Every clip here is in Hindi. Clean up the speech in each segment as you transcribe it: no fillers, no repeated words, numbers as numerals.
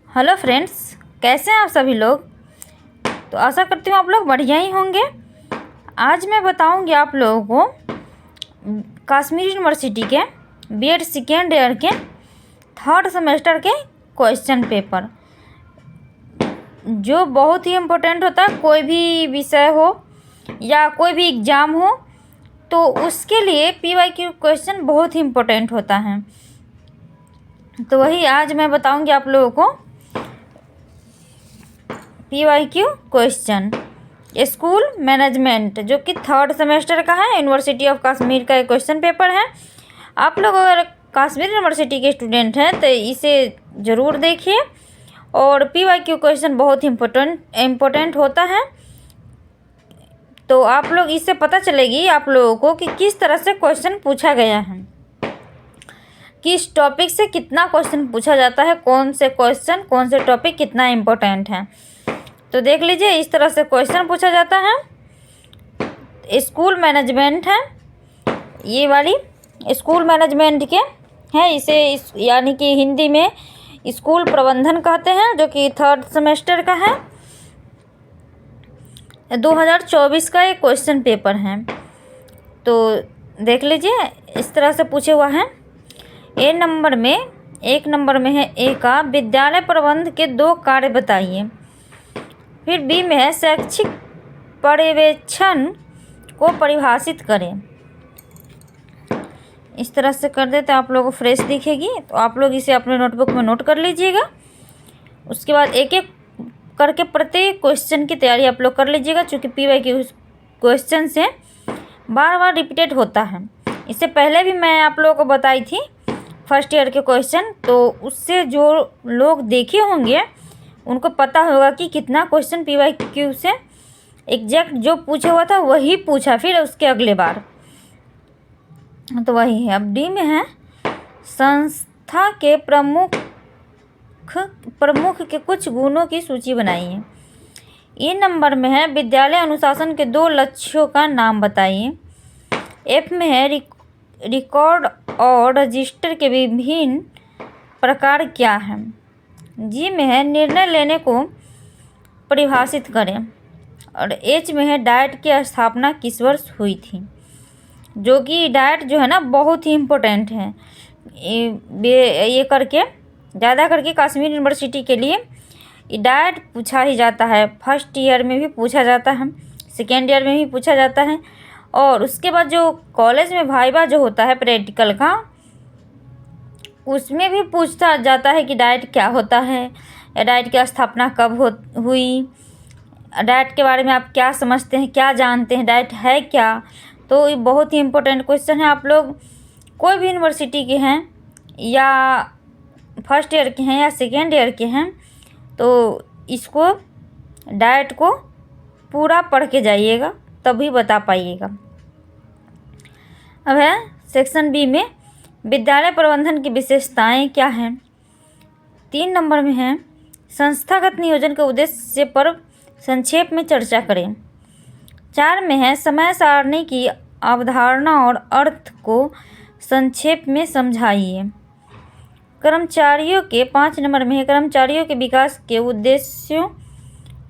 हेलो फ्रेंड्स, कैसे हैं आप सभी लोग। तो आशा करती हूँ आप लोग बढ़िया ही होंगे। आज मैं बताऊंगी आप लोगों को कश्मीर यूनिवर्सिटी के बीएड सेकेंड ईयर के थर्ड सेमेस्टर के क्वेश्चन पेपर, जो बहुत ही इम्पोर्टेंट होता है। कोई भी विषय हो या कोई भी एग्ज़ाम हो तो उसके लिए पीवाईक्यू क्वेश्चन बहुत ही इम्पोर्टेंट होता है। तो वही आज मैं बताऊंगी आप लोगों को पीवाईक्यू क्वेश्चन स्कूल मैनेजमेंट, जो कि थर्ड सेमेस्टर का है, यूनिवर्सिटी ऑफ कश्मीर का एक क्वेश्चन पेपर है। आप लोग अगर कश्मीर यूनिवर्सिटी के स्टूडेंट हैं तो इसे ज़रूर देखिए। और पीवाईक्यू क्वेश्चन बहुत ही इम्पोर्टेंट होता है। तो आप लोग इससे पता चलेगी आप लोगों को कि किस तरह से क्वेश्चन पूछा गया है, किस टॉपिक से कितना क्वेश्चन पूछा जाता है, कौन से क्वेश्चन कौन से टॉपिक कितना इम्पोर्टेंट है। तो देख लीजिए, इस तरह से क्वेश्चन पूछा जाता है। स्कूल मैनेजमेंट है, ये वाली स्कूल मैनेजमेंट के हैं, इसे यानी कि हिंदी में स्कूल प्रबंधन कहते हैं, जो कि थर्ड सेमेस्टर का है। 2024 का एक क्वेश्चन पेपर है। तो देख लीजिए, इस तरह से पूछे हुआ है। एक नंबर में है ए का विद्यालय प्रबंध के 2 कार्य बताइए। फिर बी में है शैक्षिक पर्यवेक्षण को परिभाषित करें। इस तरह से कर देते आप लोगों को फ्रेश दिखेगी, तो आप लोग इसे अपने नोटबुक में नोट कर लीजिएगा। उसके बाद एक एक करके प्रत्येक क्वेश्चन की तैयारी आप लोग कर लीजिएगा, क्योंकि पीवाईक्यू क्वेश्चन से बार बार रिपीटेड होता है। इससे पहले भी मैं आप लोगों को बताई थी फर्स्ट ईयर के क्वेश्चन, तो उससे जो लोग देखे होंगे उनको पता होगा कि कितना क्वेश्चन पीवाईक्यू से एग्जैक्ट जो पूछा हुआ था वही पूछा फिर उसके अगले बार। तो वही है। अब डी में है संस्था के प्रमुख के कुछ गुणों की सूची बनाइए। ई नंबर में है विद्यालय अनुशासन के 2 लक्ष्यों का नाम बताइए। एफ में है रिकॉर्ड और रजिस्टर के विभिन्न प्रकार क्या हैं। जी में है निर्णय लेने को परिभाषित करें। और एच में है डाइट की स्थापना किस वर्ष हुई थी, जो कि डाइट जो है ना बहुत ही इम्पोर्टेंट है। ये करके ज़्यादा करके कश्मीर यूनिवर्सिटी के लिए डाइट पूछा ही जाता है। फर्स्ट ईयर में भी पूछा जाता है, सेकेंड ईयर में भी पूछा जाता है, और उसके बाद जो कॉलेज में वाइवा जो होता है प्रैक्टिकल का, उसमें भी पूछता जाता है कि डाइट क्या होता है, या डाइट की स्थापना कब हुई, डाइट के बारे में आप क्या समझते हैं, क्या जानते हैं, डाइट है क्या। तो ये बहुत ही इम्पोर्टेंट क्वेश्चन है। आप लोग कोई भी यूनिवर्सिटी के हैं या फर्स्ट ईयर के हैं या सेकेंड ईयर के हैं, तो इसको डाइट को पूरा पढ़ के जाइएगा, तभी बता पाइएगा। अब है सेक्शन बी में विद्यालय प्रबंधन की विशेषताएं क्या हैं। 3 नंबर में है संस्थागत नियोजन के उद्देश्य पर संक्षेप में चर्चा करें। 4 में है समय सारणी की अवधारणा और अर्थ को संक्षेप में समझाइए। कर्मचारियों के 5 नंबर में है कर्मचारियों के विकास के उद्देश्यों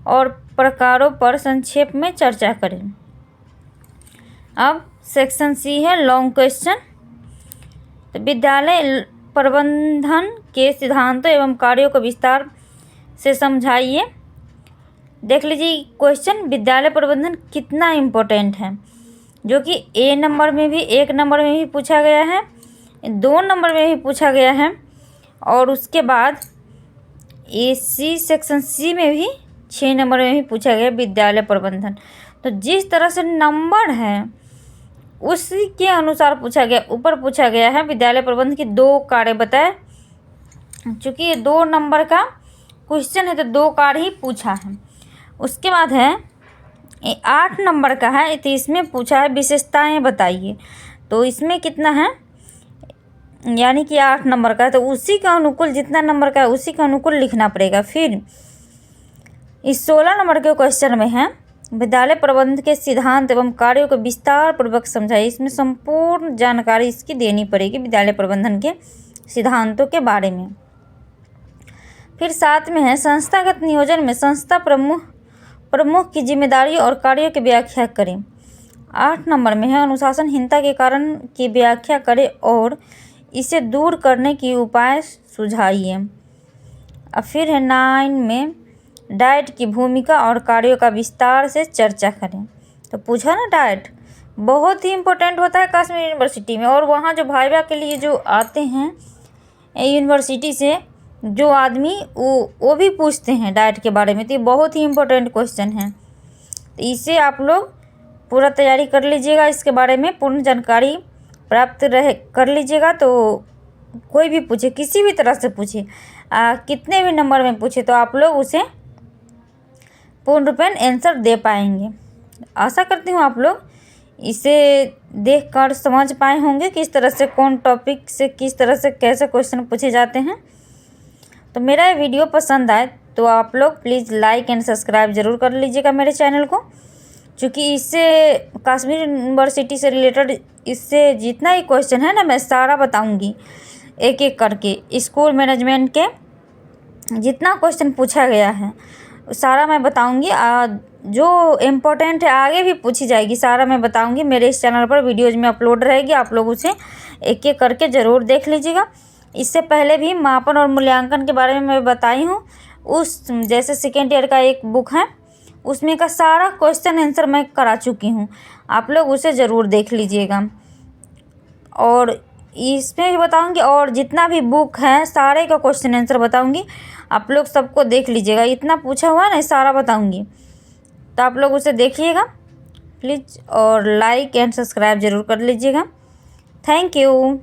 और प्रकारों पर संक्षेप में चर्चा करें। अब सेक्शन सी है लॉन्ग क्वेश्चन। तो विद्यालय प्रबंधन के सिद्धांतों एवं कार्यों को विस्तार से समझाइए। देख लीजिए क्वेश्चन विद्यालय प्रबंधन कितना इम्पोर्टेंट है, जो कि ए नंबर में भी 1 नंबर में भी पूछा गया है, 2 नंबर में भी पूछा गया है, और उसके बाद सी सेक्शन सी में भी 6 नंबर में भी पूछा गया विद्यालय प्रबंधन। तो जिस तरह से नंबर है उसी के अनुसार पूछा गया। ऊपर पूछा गया है विद्यालय प्रबंधन की 2 कार्य बताए, चूँकि ये 2 नंबर का क्वेश्चन है तो 2 कार्य ही पूछा है। उसके बाद है 8 नंबर का है, तो इसमें पूछा है विशेषताएं बताइए। तो इसमें कितना है, यानी कि 8 नंबर का है, तो उसी का अनुकूल जितना नंबर का है उसी का अनुकूल लिखना पड़ेगा। फिर इस 16 नंबर के क्वेश्चन में है विद्यालय प्रबंधन के सिद्धांत एवं कार्यों को विस्तार पूर्वक समझाइए। इसमें संपूर्ण जानकारी इसकी देनी पड़ेगी विद्यालय प्रबंधन के सिद्धांतों के बारे में। फिर 7 में है संस्थागत नियोजन में संस्था प्रमुख की जिम्मेदारियों और कार्यों की व्याख्या करें। 8 नंबर में है अनुशासनहीनता के कारण की व्याख्या करें और इसे दूर करने की उपाय सुझाइए। अब फिर है 9 में डाइट की भूमिका और कार्यों का विस्तार से चर्चा करें। तो पूछा ना, डाइट बहुत ही इम्पोर्टेंट होता है कश्मीर यूनिवर्सिटी में, और वहाँ जो वाइवा के लिए जो आते हैं यूनिवर्सिटी से जो आदमी वो भी पूछते हैं डाइट के बारे में। तो ये बहुत ही इम्पोर्टेंट क्वेश्चन है, तो इसे आप लोग पूरा तैयारी कर लीजिएगा, इसके बारे में पूर्ण जानकारी प्राप्त कर लीजिएगा। तो कोई भी पूछे, किसी भी तरह से पूछे, कितने भी नंबर में पूछे, तो आप लोग उसे पूर्ण रूपेण आंसर दे पाएंगे। आशा करती हूँ आप लोग इसे देखकर समझ पाए होंगे किस तरह से कौन टॉपिक से किस तरह से कैसे क्वेश्चन पूछे जाते हैं। तो मेरा ये वीडियो पसंद आए तो आप लोग प्लीज़ लाइक एंड सब्सक्राइब ज़रूर कर लीजिएगा मेरे चैनल को, क्योंकि इससे कश्मीर यूनिवर्सिटी से रिलेटेड इससे जितना ही क्वेश्चन है ना, मैं सारा बताऊंगी एक एक करके। स्कूल मैनेजमेंट के जितना क्वेश्चन पूछा गया है सारा मैं बताऊंगी, जो इम्पोर्टेंट है आगे भी पूछी जाएगी, सारा मैं बताऊंगी। मेरे इस चैनल पर वीडियोज़ में अपलोड रहेगी, आप लोग उसे एक एक करके ज़रूर देख लीजिएगा। इससे पहले भी मापन और मूल्यांकन के बारे में मैं बताई हूँ, उस जैसे सेकेंड ईयर का एक बुक है उसमें का सारा क्वेश्चन आंसर मैं करा चुकी हूँ, आप लोग उसे ज़रूर देख लीजिएगा। और इसमें भी बताऊंगी, और जितना भी बुक है सारे का क्वेश्चन आंसर बताऊंगी, आप लोग सबको देख लीजिएगा। इतना पूछा हुआ है ना, सारा बताऊंगी, तो आप लोग उसे देखिएगा प्लीज़, और लाइक एंड सब्सक्राइब ज़रूर कर लीजिएगा। Thank you.